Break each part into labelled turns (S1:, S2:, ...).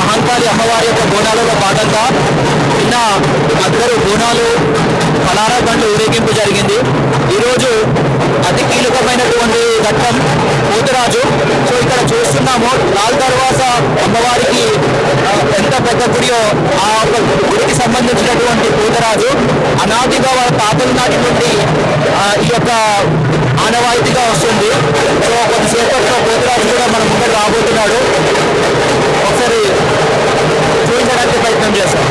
S1: మహంకాళి అమ్మవారి యొక్క బోనాలలో భాగంగా నిన్న అందరూ బోనాలు పలారా బండ్లు ఊరేగింపు జరిగింది. ఈరోజు అతి కీలకమైనటువంటి ఘట్టం పోతురాజు. సో ఇక్కడ చూస్తున్నాము లాల్ దర్వాజా అమ్మవారికి ఎంత పెద్ద గుడియో ఆ గుడికి సంబంధించినటువంటి పోతురాజు అనాదిగా వాళ్ళ తాతల నాటి నుండి ఈ యొక్క ఆనవాయితీగా వస్తుంది. సో కొంతసేపట్లో పోతురాజు కూడా మన ముందు రాబోతున్నాడు. ఒకసారి చూపించడానికి ప్రయత్నం చేస్తాం.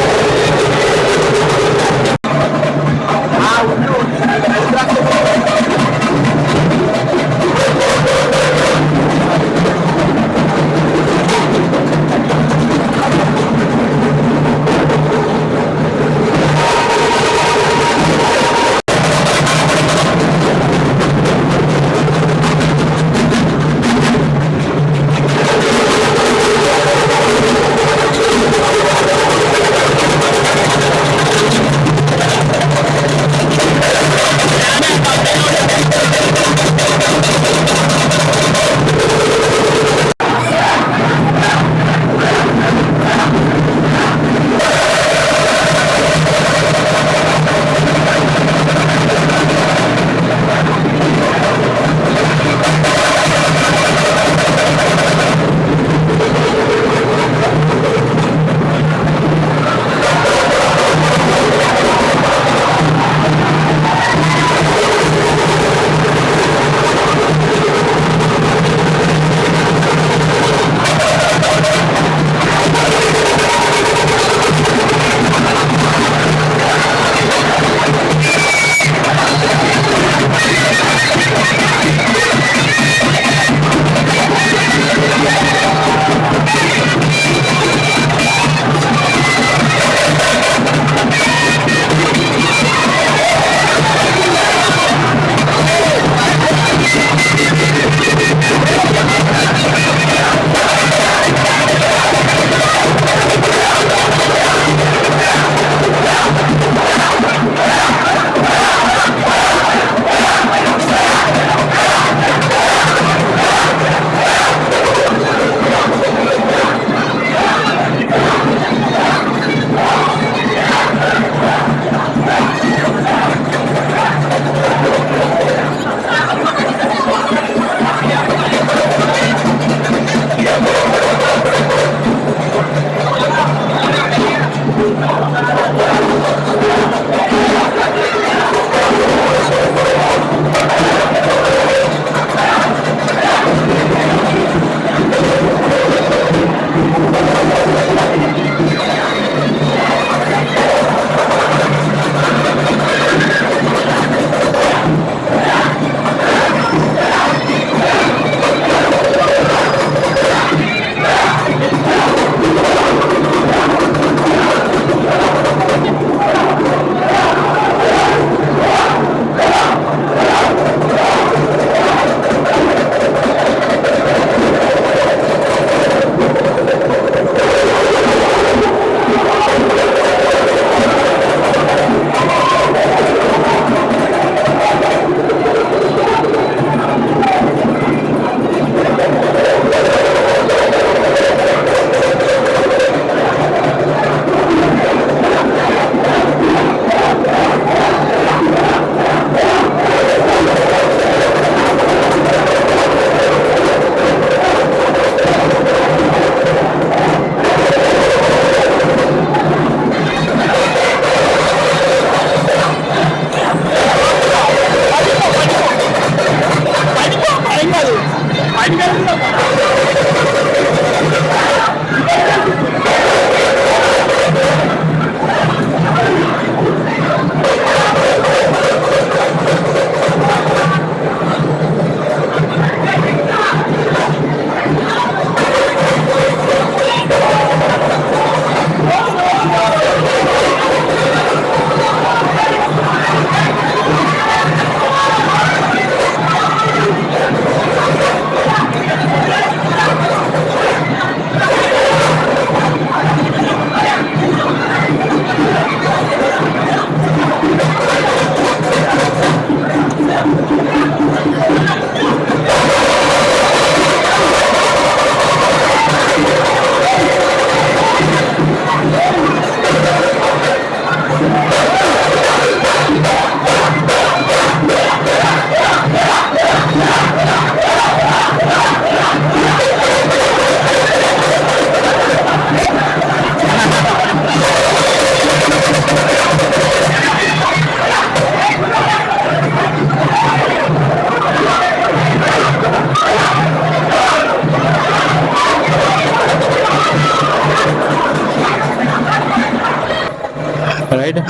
S1: రైట్.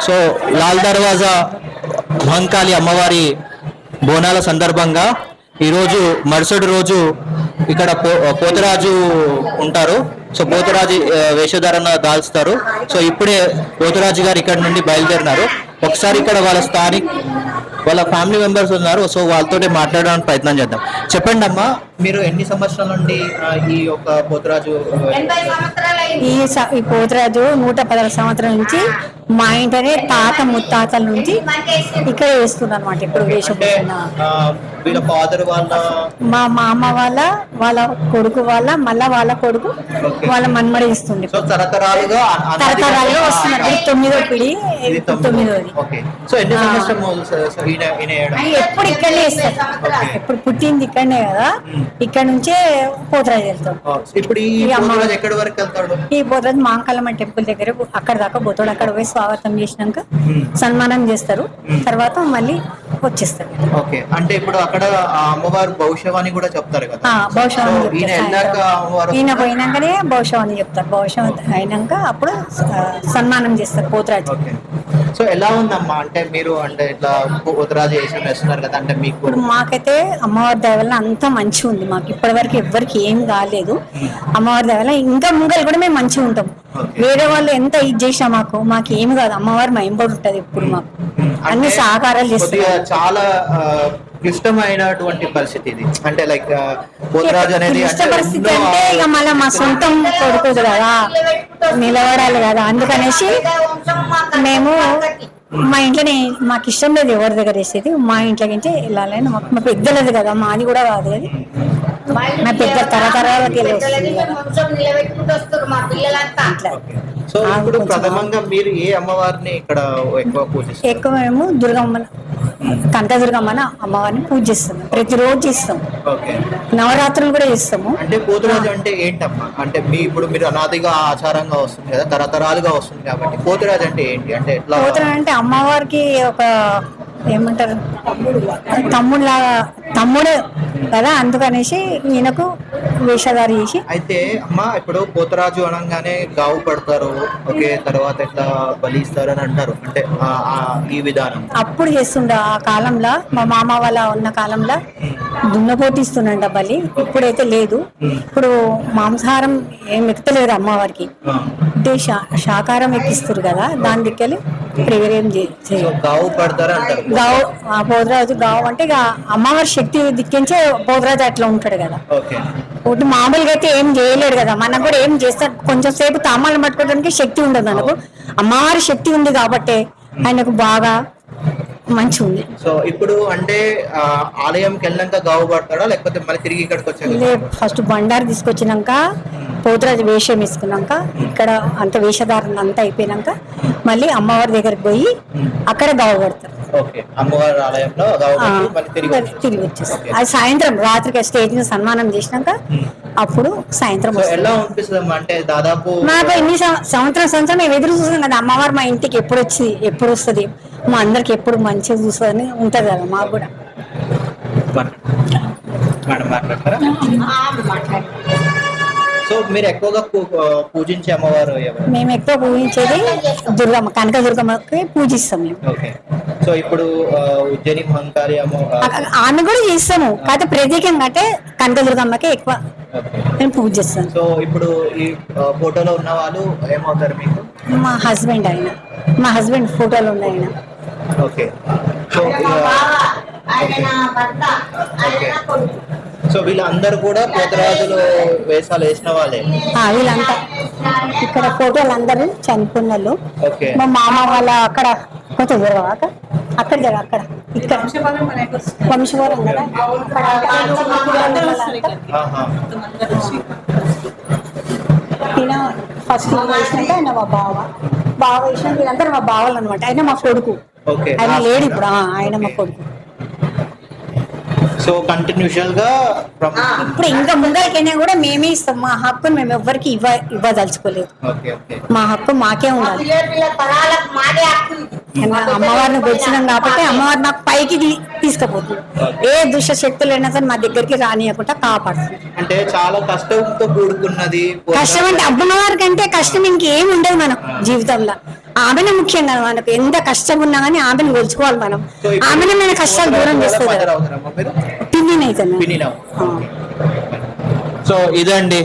S1: సో లాల్ దర్వాజా మహంకాళి అమ్మవారి బోనాల సందర్భంగా ఈరోజు మరుసటి రోజు ఇక్కడ పోతరాజు ఉంటారు. సో పోతరాజు వేషధారణ దాల్స్తారు. సో ఇప్పుడే పోతరాజు గారు ఇక్కడ నుండి బయలుదేరినారు. ఒకసారి ఇక్కడ వాళ్ళ ఫ్యామిలీ మెంబర్స్ ఉన్నారు. సో వాళ్ళతో మాట్లాడడానికి ప్రయత్నం చేద్దాం. చెప్పండి అమ్మా, మీరు ఎన్ని సంవత్సరాల నుండి ఈ యొక్క పోతరాజు
S2: ఈ పోతరాజు 116 సంవత్సరాల నుంచి మా ఇంటనే తాత ముత్తాతల నుంచి ఇక్కడ వేస్తున్నారు అనమాట. ఇప్పుడు వేషభూషణ
S1: వీళ్ళ ఫాదర్
S2: మా మామ వాళ్ళ కొడుకు మళ్ళా వాళ్ళ కొడుకు వాళ్ళ మన్మడి ఇస్తుండే.
S1: తరతరాలుగా
S2: వస్తున్నారు. 9వ పిడి 9వది. ఎప్పుడు ఇక్కడనే ఇస్తారు. ఎప్పుడు పుట్టింది ఇక్కడనే కదా, ఇక్కడ నుంచే పోతరాజు వెళ్తాం.
S1: ఇప్పుడు
S2: ఈ పోతరాజు మాంకాలమ్మ టెంపుల్ దగ్గర అక్కడ దాకా పోతాడు. అక్కడ పోయి స్వాగతం చేసినాక సన్మానం చేస్తారు. తర్వాత మళ్ళీ వచ్చేస్తారు.
S1: ఓకే, అంటే ఇప్పుడు అక్కడ అమ్మవారు భవిష్యవాణి కూడా చెప్తారు కదా.
S2: భవిష్యవాణి ఈయన పోయినాకనే భవిష్యవాణి చెప్తారు. భవిష్యవాణి అయినాక అప్పుడు సన్మానం చేస్తారు పోతరాజు.
S1: సో ఎలా ఉందమ్మా, అంటే మీరు అంటే ఇట్లా పోతరాజు వేస్తున్నారు కదా, అంటే మీకు
S2: ఇప్పుడు మాకైతే అమ్మవారి దయ వల్ల అంతా మంచిగా ఉంది. మాకు ఇప్పటి వరకు ఎవ్వరికి ఏం కాలేదు. అమ్మవారి దయ వల్ల ఇంకా ముంగలు కూడా మేము మంచిగా ఉంటాం. వేరే వాళ్ళు ఎంత ఇది చేసినా మాకు ఏమి కాదు. అమ్మవారు మైంబడి ఉంటది ఎప్పుడు. మాకు అన్ని సహకారాలు చేస్తారు.
S1: చాలా క్లిష్టమైనటువంటి పరిస్థితి ఇది. అంటే లైక్ పోతరాజు అనేది
S2: పరిస్థితి అంటే ఇక మళ్ళీ మా సొంతం కొడుకు కదా, నిలబడాలి కదా. అందుకనేసి మేము మా ఇంట్లోనే మాకు ఇష్టం లేదు ఎవరి దగ్గర వేసేది. మా ఇంట్లో నుంచి వెళ్ళాలని మా పెద్దలేదు కదా, మాది కూడా కాదు అది. మా పెద్ద తరతరాలకి
S1: సో ఇప్పుడు ప్రథమంగా మీరు ఏ అమ్మవారిని ఇక్కడ
S2: ఎక్కువ మేము దుర్గమ్మ కనకదుర్గమ్మన అమ్మవారిని పూజిస్తాం. ప్రతిరోజు చేస్తాం. నవరాత్రులు కూడా చేస్తాము.
S1: అంటే పోతురాజు అంటే ఏంటమ్మా, అంటే మీరు అనాదిగా ఆచారంగా వస్తుంది కదా, తరతరాలుగా వస్తుంది కాబట్టి పోతురాజు అంటే ఏంటి? అంటే
S2: పోతురాజు అంటే అమ్మవారికి ఒక ఏమంటారు తమ్ముడు కదా, అందుకనేసి ఈయనకు వేషధారి చేసి.
S1: అయితే అమ్మ, ఇప్పుడు పోతరాజు అనగానే గావు పడతారు, ఓకే, తర్వాత ఎట్లా బలిస్తారు అని అంటారు. అంటే ఈ విధానం
S2: అప్పుడు చేస్తుండ ఆ కాలంలో, మా మామ వాళ్ళ ఉన్న కాలంలో దున్నపోతిస్తుండ బలి. ఇప్పుడైతే లేదు. ఇప్పుడు మాంసాహారం ఏం ఎక్కలేదు అమ్మవారికి, అంటే శాకాహారం ఎక్కిస్తారు కదా, దాని దిక్కెళ్ళి ప్రివేరేం
S1: గావు పడతారు అంటారు.
S2: గావు పోతరాజు గావు అంటే ఇక అమ్మవారి శక్తి దిక్కించే పోతరాజు అట్లా ఉంటాడు కదా. ఒకటి మామూలుగా అయితే ఏం చేయలేడు కదా, మనకు కూడా ఏం చేస్తాడు. కొంచెం సేపు తామాలను పట్టుకోవడానికి శక్తి ఉండదు మనకు. అమ్మవారి శక్తి ఉంది కాబట్టి ఆయనకు బాగా మంచి ఉంది.
S1: సో ఇప్పుడు అంటే ఆలయంకి వెళ్ళినాక గావు పడతాడా, లేకపోతే మళ్ళీ తిరిగి ఇక్కడికి వచ్చాక?
S2: ఫస్ట్ బండారు తీసుకొచ్చినాక పోతరాజు వేషం వేసుకున్నాక ఇక్కడ అంత వేషధారణ అంతా అయిపోయినాక మళ్ళీ అమ్మవారి దగ్గరికి పోయి అక్కడ గావు పడతారు.
S1: అమ్మవారి ఆలయంలో
S2: తిరిగి వచ్చేస్తారు. అది సాయంత్రం రాత్రికి స్టేజ్ ని సన్మానం చేసినాక అప్పుడు సాయంత్రం
S1: ఎలా అనిపిస్తుంది అంటే దాదాపు
S2: మాకు ఎన్ని సంవత్సరం మేము ఎదురు చూస్తాం కదా, అమ్మవారు మా ఇంటికి ఎప్పుడు వస్తుంది, మా అందరికి ఎప్పుడు మంచిగా చూస్తుందని ఉంటది కదా మాకు కూడా.
S1: సో మీరు ఎక్కువగా పూజించే అమ్మవారు ఎవరు?
S2: మేము ఎక్కువ పూజించేది దుర్గమ్మ, కనక దుర్గమ్మకి పూజిస్తాం మేము.
S1: సో ఇప్పుడు ఉజ్జయిని మహంకాళి
S2: ఆమె కూడా చేస్తాము, కాకపోతే ప్రత్యేకంగా అంటే కనక దుర్గమ్మకి ఎక్కువ నేను పూజ చేస్తాను.
S1: సో ఇప్పుడు ఈ ఫోటోలో ఉన్న వాళ్ళు ఏమవుతారు మీకు?
S2: మా హస్బెండ్ ఆయన, మా హస్బెండ్ ఫోటోలో ఉన్న ఆయన.
S1: ఓకే. సో సో వీళ్ళందరూ కూడా పోతరాజులు వేషాలు వేసిన వాళ్ళే.
S2: వీళ్ళంతా ఇక్కడ ఫోటోలు అందరూ చనిపోయిన వాళ్ళు. మా మామ వాళ్ళ అక్కడ కొంచెం జరగవాక అక్కడ అక్కడ ఇక్కడ వంశవరం కదా, ఫస్ట్ వేసినాక ఆయన మా బావ వేసిన వీళ్ళందరూ మా బావలు అనమాట. ఆయన మా కొడుకు, ఆయన లేడు ఇప్పుడు, ఆయన మా కొడుకు.
S1: సో కంటిన్యూషన్ గా
S2: ఇప్పుడు ఇంకా ముందరికైనా కూడా మేమే ఇస్తాం. మా హక్కును మేము ఎవ్వరికి ఇవ్వదలుచుకోలేదు. మా హక్కు మాకే ఉండాలి. అమ్మవారిని వచ్చినాం కాబట్టి అమ్మవారు నాకు పైకి తీసుకుపోతుంది. ఏ దుష్ట శక్తులు అయినా సరే మా దగ్గరికి రానియకుండా కాపాడుతుంది.
S1: అంటే చాలా కష్టంతో కూడుకున్నది.
S2: కష్టం అంటే అమ్మవారి కంటే కష్టం ఇంకేం ఉండదు మన జీవితంలో. ఆమెనే ముఖ్యం కదా మనకు. ఎంత కష్టం ఉన్నా కానీ ఆమెను గెలుచుకోవాలి మనం. ఆమెనే మన కష్టాలు దూరం చేస్తుంది
S1: మదర్
S2: కదా.
S1: అవుతారమ్మా మీరు?
S2: పిన్నినైతే
S1: పిన్నినా? సో ఇదండి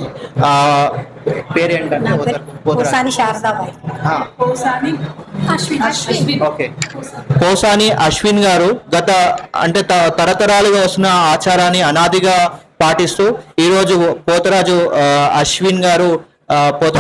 S1: పేరేంటంటే
S2: పోసాని శారదాబాయి.
S1: ఓకే. పోసాని అశ్విన్ గారు గత అంటే తరతరాలుగా వస్తున్న ఆచారాన్ని అనాదిగా పాటిస్తూ ఈరోజు పోతరాజు అశ్విన్ గారు పోత